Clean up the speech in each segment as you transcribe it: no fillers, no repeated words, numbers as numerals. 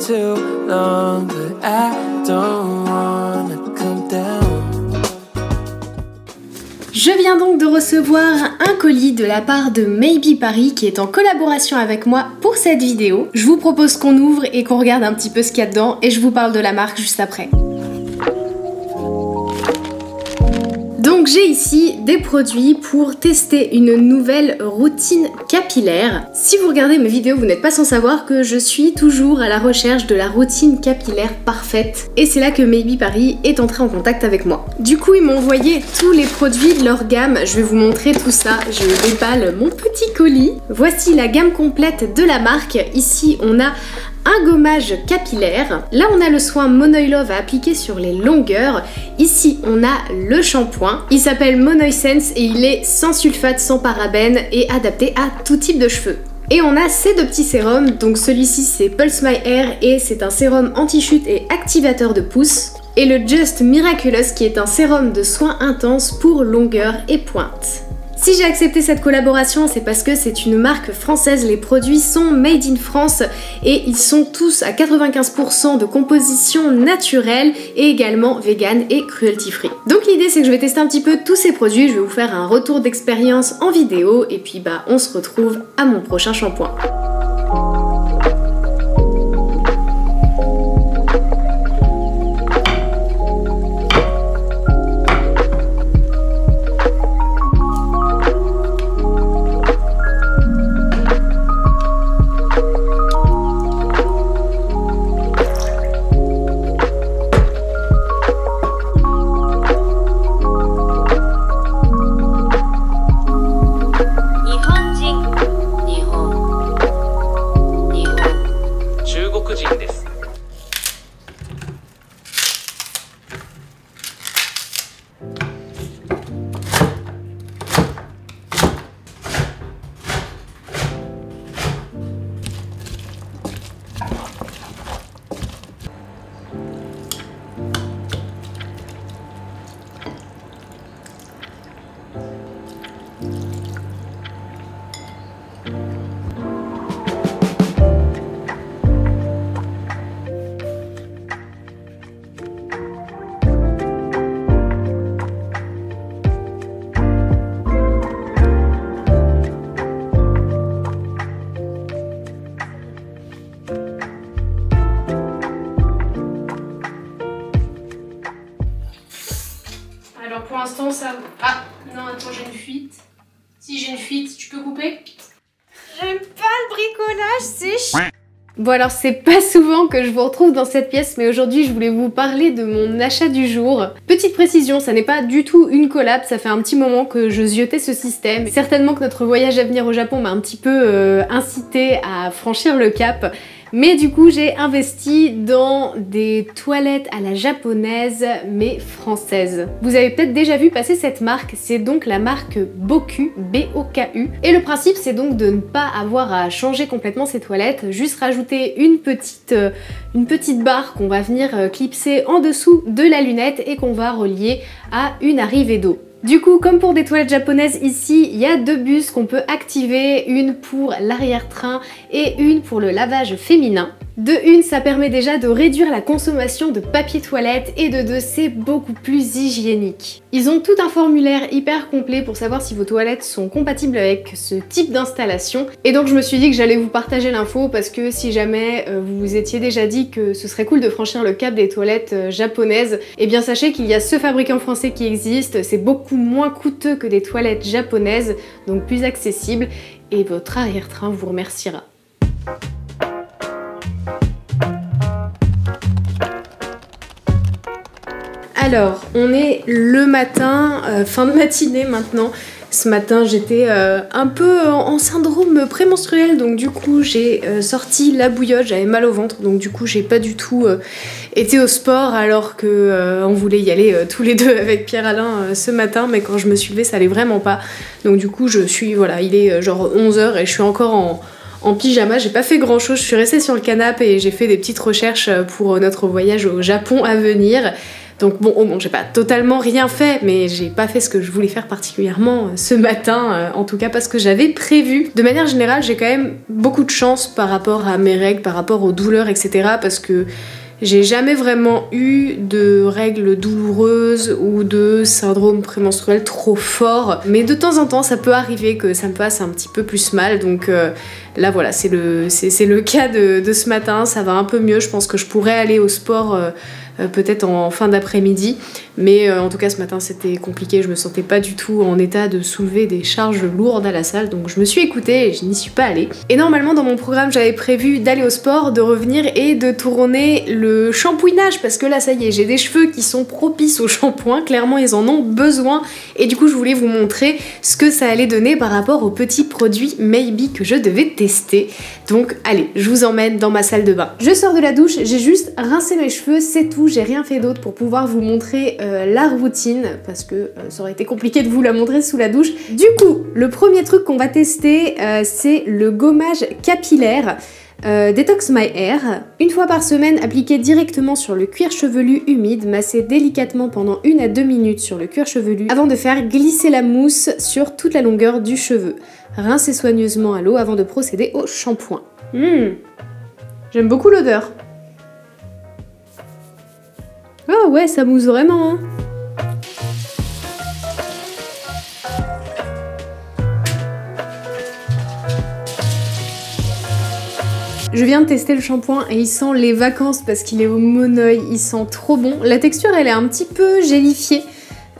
too long, but I don't wanna come down. Je viens donc de recevoir un colis de la part de Maybe Paris qui est en collaboration avec moi pour cette vidéo. Je vous propose qu'on ouvre et qu'on regarde un petit peu ce qu'il y a dedans et je vous parle de la marque juste après. Donc j'ai ici des produits pour tester une nouvelle routine capillaire. Si vous regardez mes vidéos, vous n'êtes pas sans savoir que je suis toujours à la recherche de la routine capillaire parfaite. Et c'est là que Maybe Paris est entré en contact avec moi. Du coup, ils m'ont envoyé tous les produits de leur gamme. Je vais vous montrer tout ça. Je déballe mon petit colis. Voici la gamme complète de la marque. Ici, on a un gommage capillaire. Là, on a le soin Monoï Love à appliquer sur les longueurs. Ici, on a le shampoing. Il s'appelle Monoï Sense et il est sans sulfate, sans parabènes et adapté à tout type de cheveux. Et on a ces deux petits sérums. Donc celui-ci, c'est Pulse My Hair et c'est un sérum anti-chute et activateur de pousse. Et le Just Miraculous qui est un sérum de soins intenses pour longueur et pointe. Si j'ai accepté cette collaboration, c'est parce que c'est une marque française, les produits sont made in France et ils sont tous à 95% de composition naturelle et également vegan et cruelty free. Donc l'idée c'est que je vais tester un petit peu tous ces produits, je vais vous faire un retour d'expérience en vidéo et puis on se retrouve à mon prochain shampoing. Alors pour l'instant ça... Ah non attends, j'ai une fuite. Si j'ai une fuite, tu peux couper? J'aime pas le bricolage, c'est chiant. Bon alors c'est pas souvent que je vous retrouve dans cette pièce, mais aujourd'hui je voulais vous parler de mon achat du jour. Petite précision, ça n'est pas du tout une collab, ça fait un petit moment que je ziotais ce système. Certainement que notre voyage à venir au Japon m'a un petit peu incité à franchir le cap. Mais du coup j'ai investi dans des toilettes à la japonaise mais françaises. Vous avez peut-être déjà vu passer cette marque, c'est donc la marque Boku, B-O-K-U. Et le principe c'est donc de ne pas avoir à changer complètement ces toilettes, juste rajouter une petite barre qu'on va venir clipser en dessous de la lunette et qu'on va relier à une arrivée d'eau. Du coup, comme pour des toilettes japonaises ici, il y a deux bus qu'on peut activer, une pour l'arrière-train et une pour le lavage féminin. De une, ça permet déjà de réduire la consommation de papier toilette et de deux, c'est beaucoup plus hygiénique. Ils ont tout un formulaire hyper complet pour savoir si vos toilettes sont compatibles avec ce type d'installation. Et donc je me suis dit que j'allais vous partager l'info parce que si jamais vous vous étiez déjà dit que ce serait cool de franchir le cap des toilettes japonaises, eh bien sachez qu'il y a ce fabricant français qui existe, c'est beaucoup moins coûteux que des toilettes japonaises, donc plus accessible et votre arrière-train vous remerciera. Alors, on est le matin, fin de matinée maintenant. Ce matin, j'étais un peu en syndrome prémenstruel, donc du coup, j'ai sorti la bouillotte, j'avais mal au ventre, donc du coup, j'ai pas du tout été au sport alors que on voulait y aller tous les deux avec Pierre-Alain ce matin, mais quand je me suis levée, ça allait vraiment pas. Donc du coup, voilà, il est genre 11h et je suis encore en pyjama, j'ai pas fait grand chose, je suis restée sur le canapé et j'ai fait des petites recherches pour notre voyage au Japon à venir. Donc bon, j'ai pas totalement rien fait, mais j'ai pas fait ce que je voulais faire particulièrement ce matin, en tout cas parce que j'avais prévu. De manière générale, j'ai quand même beaucoup de chance par rapport à mes règles, par rapport aux douleurs, etc. parce que j'ai jamais vraiment eu de règles douloureuses ou de syndrome prémenstruel trop fort, mais de temps en temps ça peut arriver que ça me fasse un petit peu plus mal, donc là voilà, c'est le cas de ce matin, ça va un peu mieux, je pense que je pourrais aller au sport peut-être en fin d'après-midi, mais en tout cas ce matin c'était compliqué, je me sentais pas du tout en état de soulever des charges lourdes à la salle, donc je me suis écoutée et je n'y suis pas allée. Et normalement dans mon programme j'avais prévu d'aller au sport, de revenir et de tourner le shampooinage, parce que là ça y est, j'ai des cheveux qui sont propices au shampoing, clairement ils en ont besoin, et du coup je voulais vous montrer ce que ça allait donner par rapport aux petits produits Maybe que je devais tester. Donc allez, je vous emmène dans ma salle de bain. Je sors de la douche, j'ai juste rincé mes cheveux, c'est tout, j'ai rien fait d'autre pour pouvoir vous montrer la routine, parce que ça aurait été compliqué de vous la montrer sous la douche. Du coup, le premier truc qu'on va tester, c'est le gommage capillaire. Detox My Hair. Une fois par semaine, appliqué directement sur le cuir chevelu humide, massé délicatement pendant 1 à 2 minutes sur le cuir chevelu avant de faire glisser la mousse sur toute la longueur du cheveu. Rincez soigneusement à l'eau avant de procéder au shampoing. J'aime beaucoup l'odeur. Oh ouais, ça mousse vraiment, hein. Je viens de tester le shampoing et il sent les vacances parce qu'il est au monoeil, il sent trop bon. La texture elle est un petit peu gélifiée,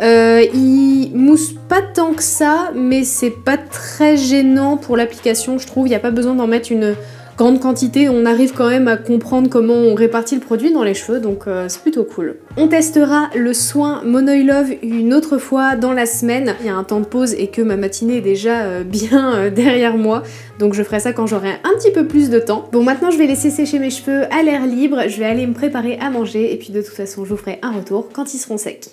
il mousse pas tant que ça, mais c'est pas très gênant pour l'application je trouve, il n'y a pas besoin d'en mettre une grande quantité, on arrive quand même à comprendre comment on répartit le produit dans les cheveux, donc c'est plutôt cool. On testera le soin Monoeil Love une autre fois dans la semaine. Il y a un temps de pause et que ma matinée est déjà bien derrière moi, donc je ferai ça quand j'aurai un petit peu plus de temps. Bon, maintenant je vais laisser sécher mes cheveux à l'air libre, je vais aller me préparer à manger et puis de toute façon je vous ferai un retour quand ils seront secs.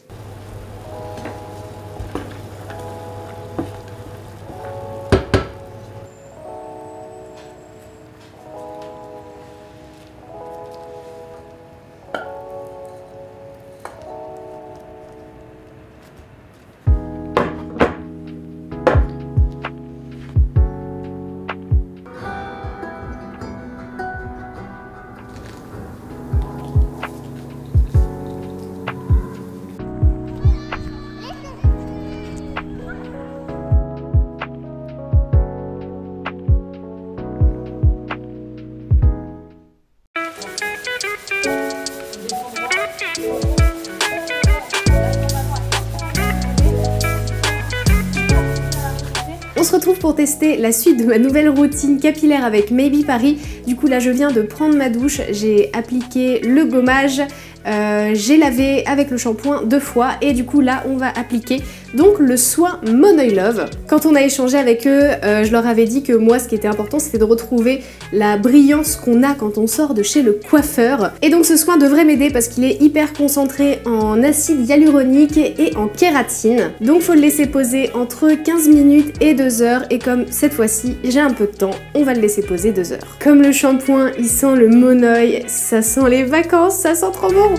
On se retrouve pour tester la suite de ma nouvelle routine capillaire avec Maybe Paris. Du coup là je viens de prendre ma douche, j'ai appliqué le gommage, j'ai lavé avec le shampoing 2 fois et du coup là on va appliquer donc le soin Monoeil Love. Quand on a échangé avec eux, je leur avais dit que moi ce qui était important c'était de retrouver la brillance qu'on a quand on sort de chez le coiffeur. Et donc ce soin devrait m'aider parce qu'il est hyper concentré en acide hyaluronique et en kératine. Donc faut le laisser poser entre 15 minutes et 2 heures et comme cette fois-ci j'ai un peu de temps, on va le laisser poser 2 heures. Comme le shampoing il sent le monoeil, ça sent les vacances, ça sent trop bon.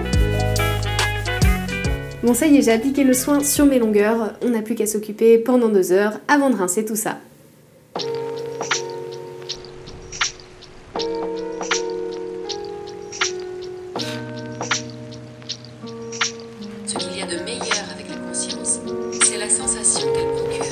Bon ça y est, j'ai appliqué le soin sur mes longueurs, on n'a plus qu'à s'occuper pendant 2 heures avant de rincer tout ça. Ce qu'il y a de meilleur avec la conscience, c'est la sensation qu'elle procure.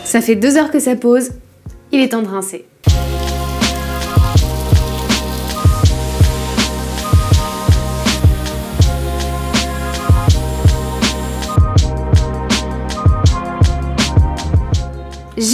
Ça fait 2 heures que ça pose, il est temps de rincer.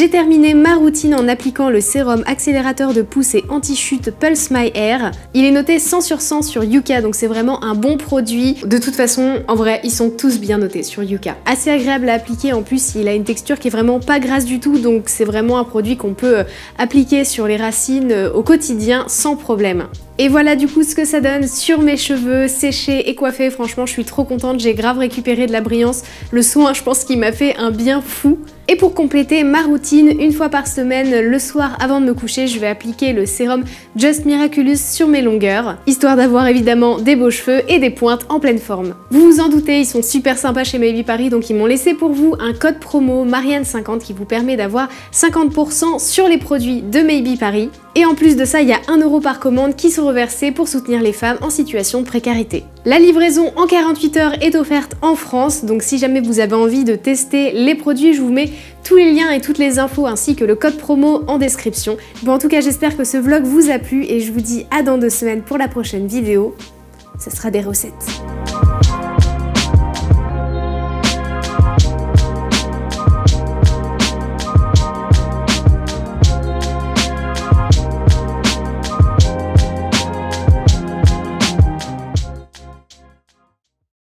J'ai terminé ma routine en appliquant le sérum accélérateur de pousse et anti-chute Pulse My Hair. Il est noté 100 sur 100 sur Yuka, donc c'est vraiment un bon produit. De toute façon, en vrai, ils sont tous bien notés sur Yuka. Assez agréable à appliquer, en plus il a une texture qui est vraiment pas grasse du tout, donc c'est vraiment un produit qu'on peut appliquer sur les racines au quotidien sans problème. Et voilà du coup ce que ça donne sur mes cheveux séchés et coiffés. Franchement, je suis trop contente, j'ai grave récupéré de la brillance. Le soin, je pense qu'il m'a fait un bien fou. Et pour compléter ma routine, une fois par semaine, le soir avant de me coucher, je vais appliquer le sérum Just Miraculous sur mes longueurs, histoire d'avoir évidemment des beaux cheveux et des pointes en pleine forme. Vous vous en doutez, ils sont super sympas chez Maybe Paris, donc ils m'ont laissé pour vous un code promo Marianne50 qui vous permet d'avoir 50% sur les produits de Maybe Paris. Et en plus de ça, il y a 1 € par commande qui sont reversés pour soutenir les femmes en situation de précarité. La livraison en 48 heures est offerte en France, donc si jamais vous avez envie de tester les produits, je vous mets tous les liens et toutes les infos ainsi que le code promo en description. Bon, en tout cas, j'espère que ce vlog vous a plu et je vous dis à dans 2 semaines pour la prochaine vidéo. Ça sera des recettes.